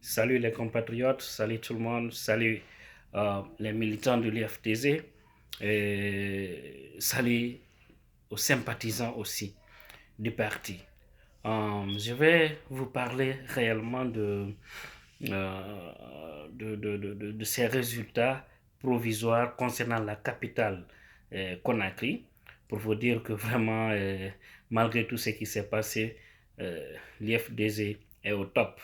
Salut les compatriotes, salut tout le monde, salut les militants de l'IFTZ, et salut aux sympathisants aussi du parti. Je vais vous parler réellement de ces résultats provisoires concernant la capitale Conakry, pour vous dire que vraiment, malgré tout ce qui s'est passé, l'IFDZ est au top.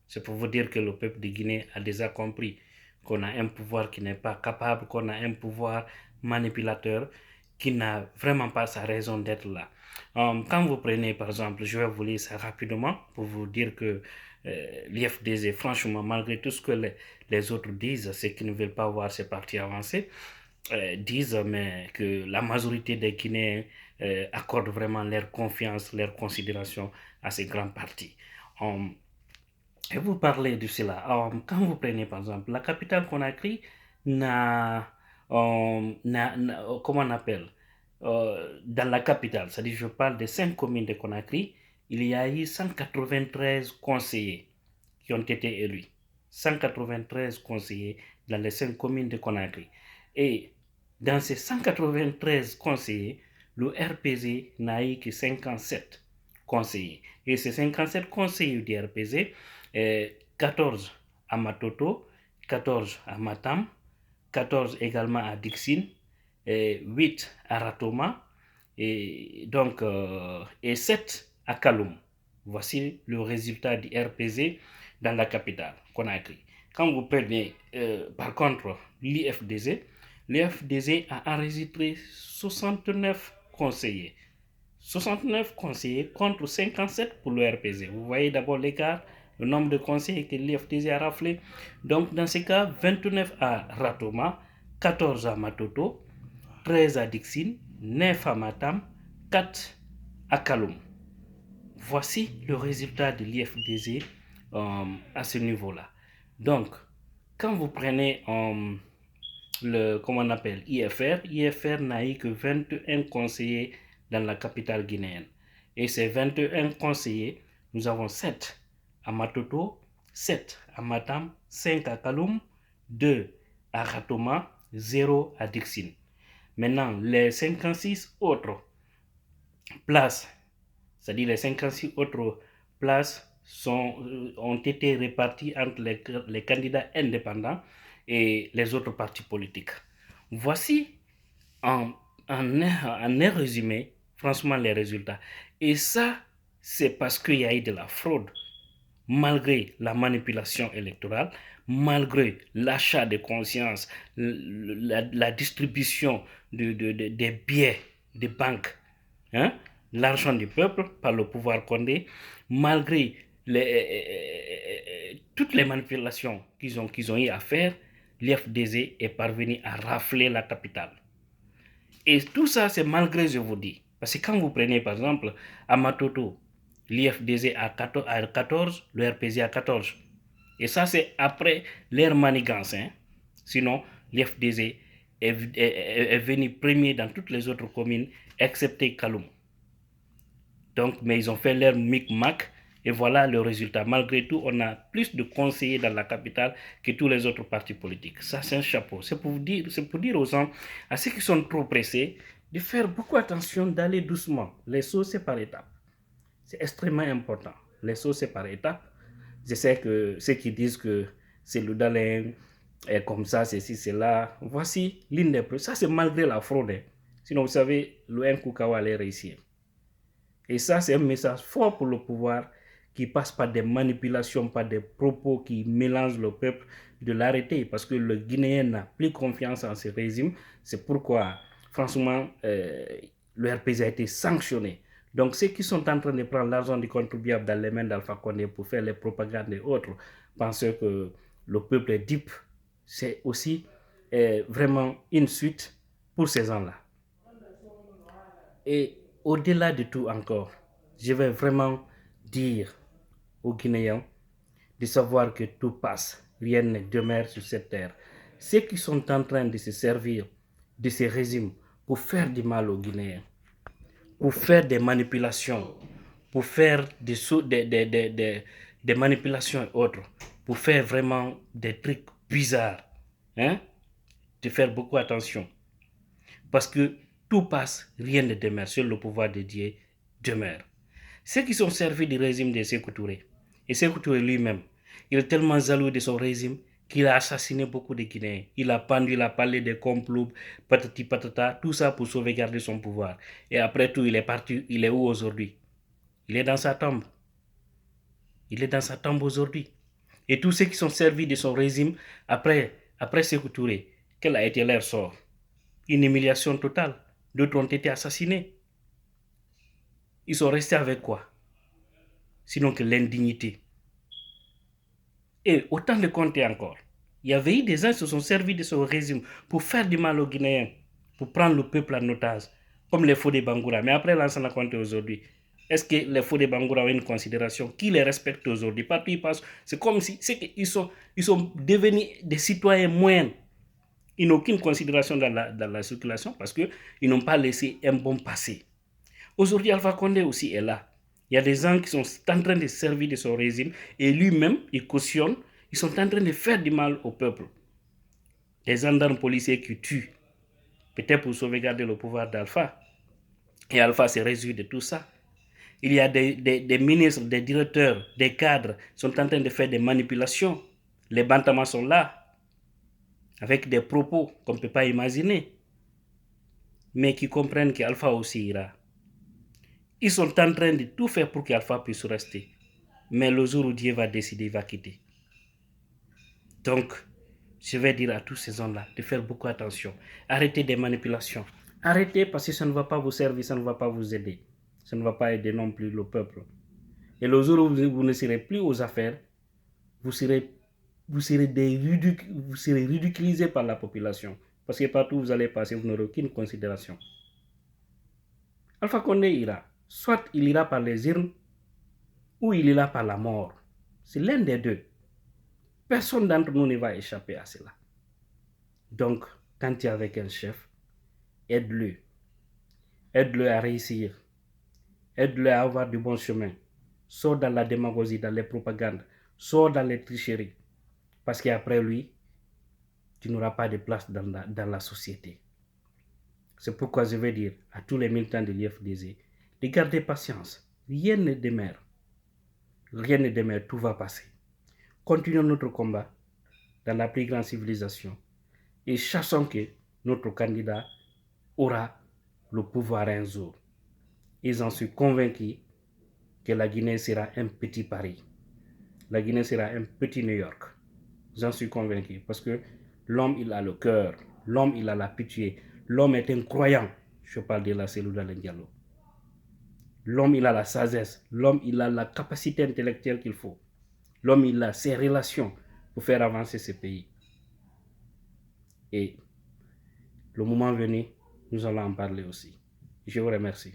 C'est pour vous dire que le peuple de Guinée a déjà compris qu'on a un pouvoir qui n'est pas capable, qu'on a un pouvoir manipulateur qui n'a vraiment pas sa raison d'être là. Quand vous prenez par exemple, je vais vous lire ça rapidement pour vous dire que l'IFDZ, franchement, malgré tout ce que les autres disent, ceux qui ne veulent pas voir ces partis avancer, disent mais que la majorité des Guinéens accordent vraiment leur confiance, leur considération à ces grands partis. Et vous parlez de cela. Quand vous prenez par exemple la capitale Conakry n'a, comment on appelle, dans la capitale, c'est-à-dire je parle des 5 communes de Conakry, il y a eu 193 conseillers qui ont été élus. 193 conseillers dans les 5 communes de Conakry. Et dans ces 193 conseillers, le RPZ n'a eu que 57 conseillers. Et ces 57 conseillers du RPZ, 14 à Matoto, 14 à Matam, 14 également à Dixine, 8 à Ratoma, et, donc, et 7 à Kaloum. Voici le résultat du RPZ dans la capitale, Conakry. Quand vous prenez par contre l'IFDZ, l'IFDZ a enregistré 69 conseillers. 69 conseillers contre 57 pour le RPZ. Vous voyez d'abord l'écart, le nombre de conseillers que l'IFDZ a raflé. Donc dans ce cas, 29 à Ratoma, 14 à Matoto, 13 à Dixine, 9 à Matam, 4 à Kaloum. Voici le résultat de l'IFDZ à ce niveau-là. Donc, quand vous prenez comment on appelle, IFR n'a eu que 21 conseillers dans la capitale guinéenne. Et ces 21 conseillers, nous avons 7 à Matoto, 7 à Matam, 5 à Kaloum, 2 à Ratoma, 0 à Dixine. Maintenant, les 56 autres places, c'est-à-dire les 56 autres places ont été réparties entre les candidats indépendants et les autres partis politiques. Voici en un résumé, franchement, les résultats. Et ça, c'est parce qu'il y a eu de la fraude, malgré la manipulation électorale, malgré l'achat de conscience, la distribution des billets des banques, hein, l'argent du peuple par le pouvoir Condé, malgré toutes les manipulations qu'ils ont eu à faire, l'IFDZ est parvenu à rafler la capitale. Et tout ça, c'est malgré, je vous dis. Parce que quand vous prenez, par exemple, à Matoto, l'IFDZ à 14, le RPZ à 14. Et ça, c'est après leur manigance. Hein. Sinon, l'IFDZ est venu premier dans toutes les autres communes, excepté Kaloum. Donc, mais ils ont fait leur micmac. Et voilà le résultat. Malgré tout, on a plus de conseillers dans la capitale que tous les autres partis politiques. Ça, c'est un chapeau. C'est pour dire aux gens, à ceux qui sont trop pressés, de faire beaucoup attention, d'aller doucement. Les choses, c'est par étapes. C'est extrêmement important. Les choses, c'est par étapes. Je sais que ceux qui disent que c'est le Dalin est comme ça, ceci, cela. Voici l'une des preuves. Ça, c'est malgré la fraude. Sinon, vous savez, le Nkoukawa allait réussir. Et ça, c'est un message fort pour le pouvoir qui passe par des manipulations, par des propos qui mélangent le peuple, de l'arrêter parce que le Guinéen n'a plus confiance en ce régime. C'est pourquoi, franchement, le RPZ a été sanctionné. Donc, ceux qui sont en train de prendre l'argent du contribuable dans les mains d'Alpha Condé pour faire les propagandes et autres, pensent que le peuple est dupe, c'est aussi vraiment une suite pour ces gens-là. Et au-delà de tout encore, je vais vraiment dire aux Guinéens de savoir que tout passe, rien ne demeure sur cette terre. Ceux qui sont en train de se servir de ces régimes pour faire du mal aux Guinéens, pour faire des manipulations, pour faire des manipulations et autres, pour faire vraiment des trucs bizarres, hein, de faire beaucoup attention. Parce que tout passe, rien ne demeure, seul le pouvoir de Dieu demeure. Ceux qui sont servis du régime de Sékou Touré, et Sékou Touré lui-même, il est tellement jaloux de son régime qu'il a assassiné beaucoup de Guinéens. Il a pendu, il a parlé des complots, patati patata, tout ça pour sauvegarder son pouvoir. Et après tout, il est parti, il est où aujourd'hui? Il est dans sa tombe. Il est dans sa tombe aujourd'hui. Et tous ceux qui sont servis de son régime, après Sékou Touré, quel a été leur sort? Une humiliation totale. D'autres ont été assassinés. Ils sont restés avec quoi? Sinon que l'indignité. Et autant de compter encore. Il y avait eu des gens qui se sont servis de ce régime pour faire du mal aux Guinéens, pour prendre le peuple en otage, comme les Fodé Bangoura. Mais après Lansana Conté aujourd'hui, est-ce que les Fodé Bangoura ont une considération? Qui les respecte aujourd'hui? Partout ils passent, c'est comme si ils sont devenus des citoyens moyens. Ils n'ont aucune considération dans la circulation parce qu'ils n'ont pas laissé un bon passé. Aujourd'hui, Alpha Condé aussi est là. Il y a des gens qui sont en train de servir de son régime et lui-même, il cautionne. Ils sont en train de faire du mal au peuple. Des gendarmes policiers qui tuent, peut-être pour sauvegarder le pouvoir d'Alpha. Et Alpha se réjouit de tout ça. Il y a des ministres, des directeurs, des cadres qui sont en train de faire des manipulations. Les bantamans sont là, avec des propos qu'on ne peut pas imaginer, mais qui comprennent qu'Alpha aussi ira. Ils sont en train de tout faire pour qu'Alpha puisse rester. Mais le jour où Dieu va décider, il va quitter. Donc, je vais dire à tous ces hommes-là de faire beaucoup attention. Arrêtez des manipulations. Arrêtez parce que ça ne va pas vous servir, ça ne va pas vous aider. Ça ne va pas aider non plus le peuple. Et le jour où vous ne serez plus aux affaires, vous serez ridiculisés par la population. Parce que partout où vous allez passer, vous n'aurez aucune considération. Alpha Condé ira. Soit il ira par les urnes, ou il ira par la mort. C'est l'un des deux. Personne d'entre nous ne va échapper à cela. Donc, quand tu es avec un chef, aide-le. Aide-le à réussir. Aide-le à avoir du bon chemin. Sors dans la démagogie, dans les propagandes. Sors dans les tricheries. Parce qu'après lui, tu n'auras pas de place dans la société. C'est pourquoi je vais dire à tous les militants de l'IFDZ de garder patience. Rien ne demeure. Rien ne demeure, tout va passer. Continuons notre combat dans la plus grande civilisation et sachons que notre candidat aura le pouvoir un jour. Et j'en suis convaincu que la Guinée sera un petit Paris. La Guinée sera un petit New York. J'en suis convaincu parce que l'homme, il a le cœur. L'homme, il a la pitié. L'homme est un croyant. Je parle de la Cellou Dalein Diallo. L'homme, il a la sagesse. L'homme, il a la capacité intellectuelle qu'il faut. L'homme, il a ses relations pour faire avancer ce pays. Et le moment venu, nous allons en parler aussi. Je vous remercie.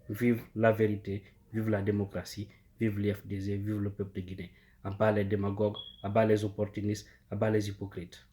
Vive la vérité, vive la démocratie, vive l'IFDZ, vive le peuple de Guinée. À bas les démagogues, à bas les opportunistes, à bas les hypocrites.